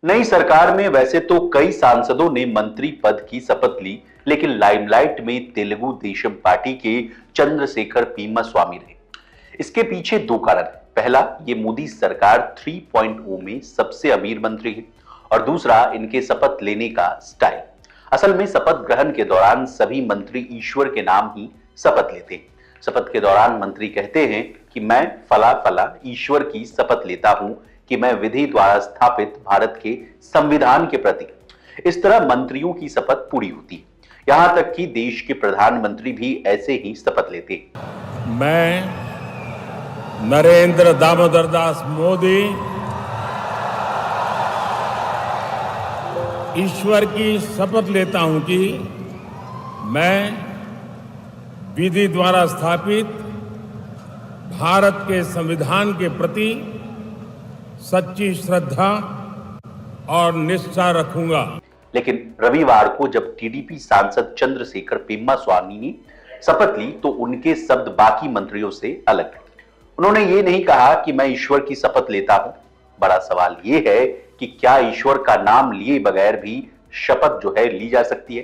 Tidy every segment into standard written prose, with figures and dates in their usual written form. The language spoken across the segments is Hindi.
नई सरकार में वैसे तो कई सांसदों ने मंत्री पद की शपथ ली, लेकिन लाइमलाइट में तेलुगु देशम पार्टी के चंद्रशेखर पीमा स्वामी रहे। इसके पीछे दो कारण हैं। पहला, ये मोदी सरकार 3.0 में सबसे अमीर मंत्री है, और दूसरा, इनके शपथ लेने का स्टाइल। असल में शपथ ग्रहण के दौरान सभी मंत्री ईश्वर के नाम ही शपथ लेते हैं। शपथ के दौरान मंत्री कहते हैं कि मैं फला फला ईश्वर की शपथ लेता हूं कि मैं विधि द्वारा स्थापित भारत के संविधान के प्रति। इस तरह मंत्रियों की शपथ पूरी होती है। यहां तक कि देश के प्रधानमंत्री भी ऐसे ही शपथ लेते हैं। मैं नरेंद्र दामोदर दास मोदी ईश्वर की शपथ लेता हूं कि मैं विधि द्वारा स्थापित भारत के संविधान के प्रति सच्ची श्रद्धा और निष्ठा रखूंगा। लेकिन रविवार को जब टीडीपी सांसद चंद्रशेखर पेम्मा स्वामी ने शपथ ली तो उनके शब्द बाकी मंत्रियों से अलग थे। उन्होंने ये नहीं कहा कि मैं ईश्वर की शपथ लेता हूं। बड़ा सवाल ये है कि क्या ईश्वर का नाम लिए बगैर भी शपथ जो है ली जा सकती है?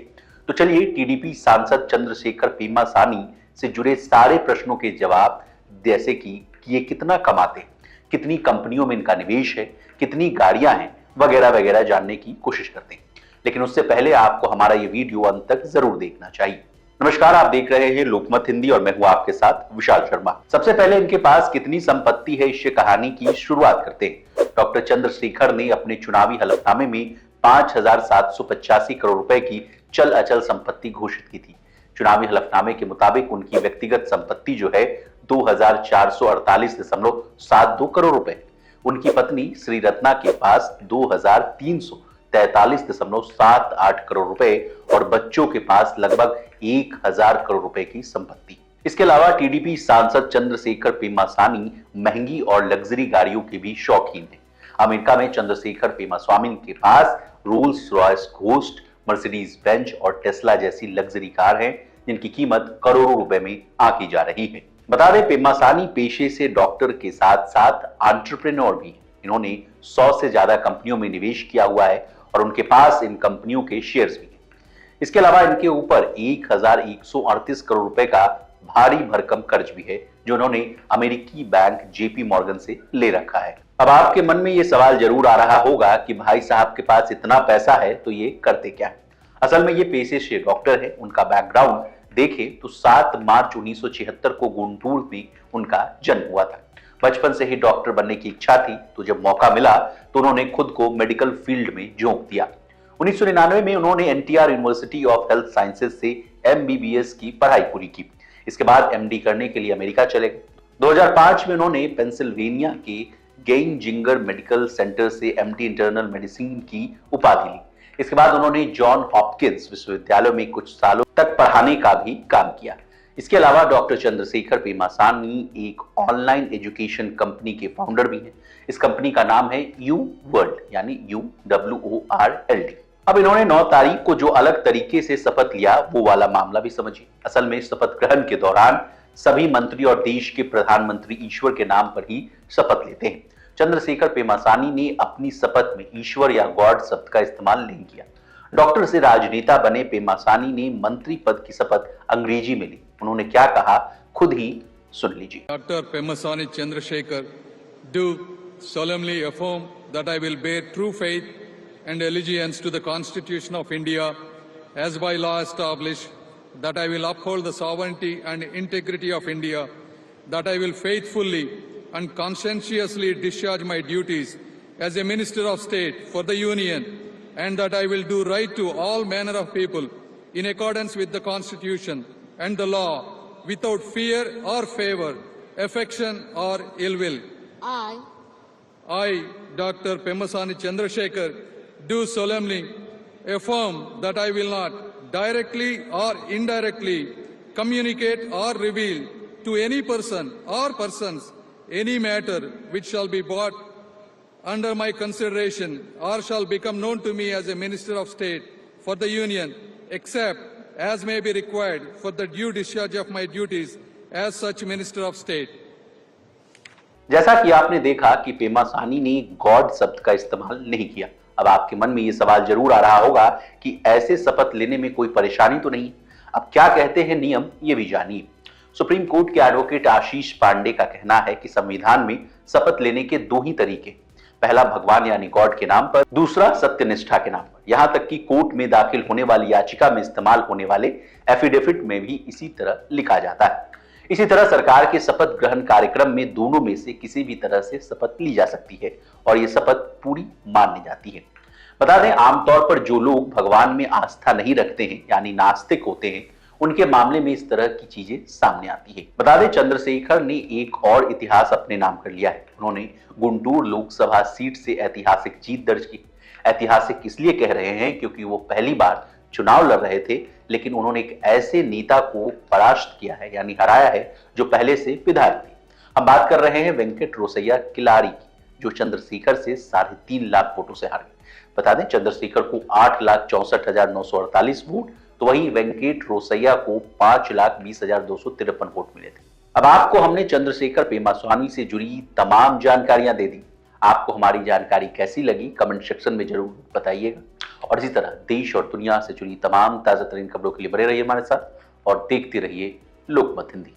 तो चलिए टीडीपी सांसद चंद्रशेखर पेम्मा स्वामी से जुड़े सारे प्रश्नों के जवाब, जैसे कि ये कितना कमाते हैं, कितनी कंपनियों में इनका निवेश है, कितनी गाड़ियां हैं, वगैरह वगैरह जानने की कोशिश करते हैं। लेकिन उससे पहले आपको हमारा ये वीडियो अंत तक जरूर देखना चाहिए। नमस्कार, आप देख रहे हैं लोकमत हिंदी और मैं हूं आपके साथ विशाल शर्मा। सबसे पहले इनके पास कितनी संपत्ति है, इससे कहानी की शुरुआत करते हैं। डॉक्टर चंद्रशेखर ने अपने चुनावी हलफनामे में 5,785 करोड़ रुपए की चल अचल संपत्ति घोषित की थी। चुनावी हलफनामे के मुताबिक उनकी व्यक्तिगत संपत्ति जो है 2,448.72 करोड़ रुपए। उनकी पत्नी श्री रत्ना के पास 2,343.78 करोड़ रुपए और बच्चों के पास लगभग 1,000 करोड़ रुपए की संपत्ति। इसके अलावा टीडीपी सांसद चंद्रशेखर पेम्मा स्वामी महंगी और लग्जरी गाड़ियों के भी शौकीन हैं। अमेरिका में चंद्रशेखर पेम्मा स्वामी के पास Rolls Royce Ghost, Mercedes Benz और टेस्ला जैसी लग्जरी कार हैं, जिनकी कीमत करोड़ों रुपए में आंकी जा रही है। बता दें, पेम्मा स्वामी पेशे से डॉक्टर के साथ साथ एंटरप्रेन्योर भी हैं। इन्होंने 100 से ज्यादा कंपनियों में निवेश किया हुआ है और उनके पास इन कंपनियों के शेयर्स भी हैं। इसके अलावा इनके ऊपर 1,138 करोड़ रुपए का भारी भरकम कर्ज भी है, जो उन्होंने अमेरिकी बैंक जेपी मॉर्गन से ले रखा है। अब आपके मन में ये सवाल जरूर आ रहा होगा कि भाई साहब के पास इतना पैसा है तो ये करते क्या है? असल में ये पेशे से डॉक्टर है। उनका बैकग्राउंड देखें तो 7 मार्च 1976 को गुंटूर में उनका जन्म हुआ था। बचपन से ही डॉक्टर बनने की इच्छा थी, तो जब मौका मिला तो उन्होंने खुद को मेडिकल फील्ड में झोंक दिया। 1999 में उन्होंने NTR university of health sciences से एमबीबीएस की पढ़ाई पूरी की। इसके बाद एमडी करने के लिए अमेरिका चले गए। 2005 में उन्होंने पेंसिल्वेनिया के गेइंजिंगर मेडिकल सेंटर से एमडी इंटरनल मेडिसिन की उपाधि ली। इसके बाद उन्होंने जॉन हॉपकिंस विश्वविद्यालय में कुछ सालों तक पढ़ाने का भी काम किया। इसके अलावा डॉक्टर चंद्रशेखर पेम्मा स्वामी एक ऑनलाइन एजुकेशन कंपनी के फाउंडर भी हैं। इस कंपनी का नाम है यू वर्ल्ड, यानी UWORLD। अब इन्होंने 9 तारीख को जो अलग तरीके से शपथ लिया, वो वाला मामला भी समझिए। असल में शपथ ग्रहण के दौरान सभी मंत्री और देश के प्रधानमंत्री ईश्वर के नाम पर ही शपथ लेते हैं। चंद्रशेखर पेम्मा स्वामी ने अपनी शपथ में ईश्वर या गॉड शब्द का इस्तेमाल नहीं किया। डॉक्टर से राजनेता बने पेम्मा स्वामी ने मंत्री पद की शपथ अंग्रेजी में ली। उन्होंने क्या कहा, खुद ही सुन लीजिए। Doctor Pemma Swamy Chandrasekhar do solemnly affirm that I will bear true faith and allegiance to the Constitution of India as by law established, that I will uphold the sovereignty and integrity of India, that I will faithfully and conscientiously discharge my duties as a Minister of State for the Union, and that I will do right to all manner of people in accordance with the Constitution and the law, without fear or favor, affection or ill will. I, Dr. Peम्ma Swamy Chandrasekhar, do solemnly affirm that I will not directly or indirectly communicate or reveal to any person or persons any matter which shall be brought under my consideration or shall become known to me as a Minister of State for the Union, except as may be required for the due discharge of my duties as such Minister of State. जैसा कि आपने देखा कि पेम्मा स्वामी ने गॉड शब्द का इस्तेमाल नहीं किया। अब आपके मन में ये सवाल जरूर आ रहा होगा कि ऐसे शपथ लेने में कोई परेशानी तो नहीं। अब क्या कहते हैं नियम, ये भी जानिए। सुप्रीम कोर्ट के एडवोकेट आशीष पांडे का कहना है कि संविधान में शपथ लेने के दो ही तरीके, पहला भगवान यानी गॉड के नाम पर, दूसरा सत्यनिष्ठा के नाम पर। यहां तक कि कोर्ट में दाखिल होने वाली याचिका में इस्तेमाल होने वाले एफिडेविट में भी इसी तरह लिखा जाता है। इसी तरह सरकार के शपथ ग्रहण कार्यक्रम में दोनों में से किसी भी तरह से शपथ ली जा सकती है और ये शपथ पूरी मानी जाती है। बता दें, आमतौर पर जो लोग भगवान में आस्था नहीं रखते हैं यानी नास्तिक होते हैं, उनके मामले में इस तरह की चीजें सामने आती है। बता दें, चंद्रशेखर ने एक और इतिहास अपने नाम कर लिया है। उन्होंने गुंटूर लोकसभा सीट से ऐतिहासिक जीत दर्ज की। ऐतिहासिक इसलिए कह रहे हैं क्योंकि वो पहली बार चुनाव लड़ रहे थे, लेकिन उन्होंने एक ऐसे नेता को परास्त किया है यानी हराया है जो पहले से विधायक थे। हम बात कर रहे हैं वेंकट रोसैया किलारी की, जो चंद्रशेखर से 3.5 लाख वोटों से हार गए। बता दें, चंद्रशेखर को 8,64,948 वोट, तो वहीं वेंकट रोसैया को 5,20,253 वोट मिले थे। अब आपको हमने चंद्रशेखर पेमास्वामी से जुड़ी तमाम जानकारियां दे दी। आपको हमारी जानकारी कैसी लगी कमेंट सेक्शन में जरूर बताइएगा। और इसी तरह देश और दुनिया से जुड़ी तमाम ताजा तरीन खबरों के लिए बने रहिए हमारे साथ और देखते रहिए लोकमत हिंदी।